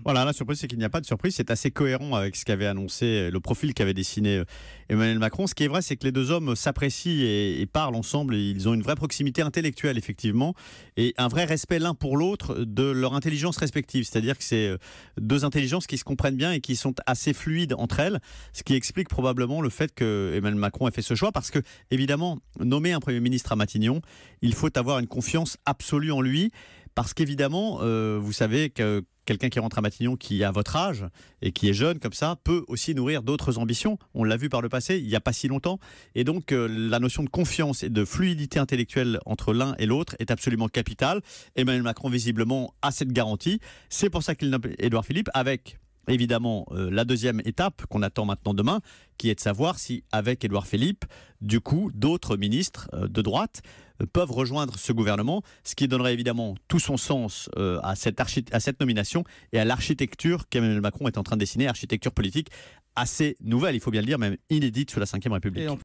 Voilà, la surprise, c'est qu'il n'y a pas de surprise. C'est assez cohérent avec ce qu'avait annoncé, le profil qu'avait dessiné Emmanuel Macron. Ce qui est vrai, c'est que les deux hommes s'apprécient et parlent ensemble. Et ils ont une vraie proximité intellectuelle, effectivement, et un vrai respect l'un pour l'autre de leur intelligence respective. C'est-à-dire que c'est deux intelligences qui se comprennent bien et qui sont assez fluides entre elles, ce qui explique probablement le fait que Emmanuel Macron ait fait ce choix. Parce que, évidemment, nommer un Premier ministre à Matignon, il faut avoir une confiance absolue en lui. Parce qu'évidemment, vous savez que quelqu'un qui rentre à Matignon, qui a votre âge et qui est jeune comme ça, peut aussi nourrir d'autres ambitions. On l'a vu par le passé, il n'y a pas si longtemps. Et donc, la notion de confiance et de fluidité intellectuelle entre l'un et l'autre est absolument capitale. Emmanuel Macron, visiblement, a cette garantie. C'est pour ça qu'il nomme Édouard Philippe avec... Évidemment, la deuxième étape qu'on attend maintenant demain, qui est de savoir si, avec Édouard Philippe, du coup, d'autres ministres de droite peuvent rejoindre ce gouvernement, ce qui donnerait évidemment tout son sens à cette nomination et à l'architecture qu'Emmanuel Macron est en train de dessiner, architecture politique assez nouvelle, il faut bien le dire, même inédite sous la Ve République.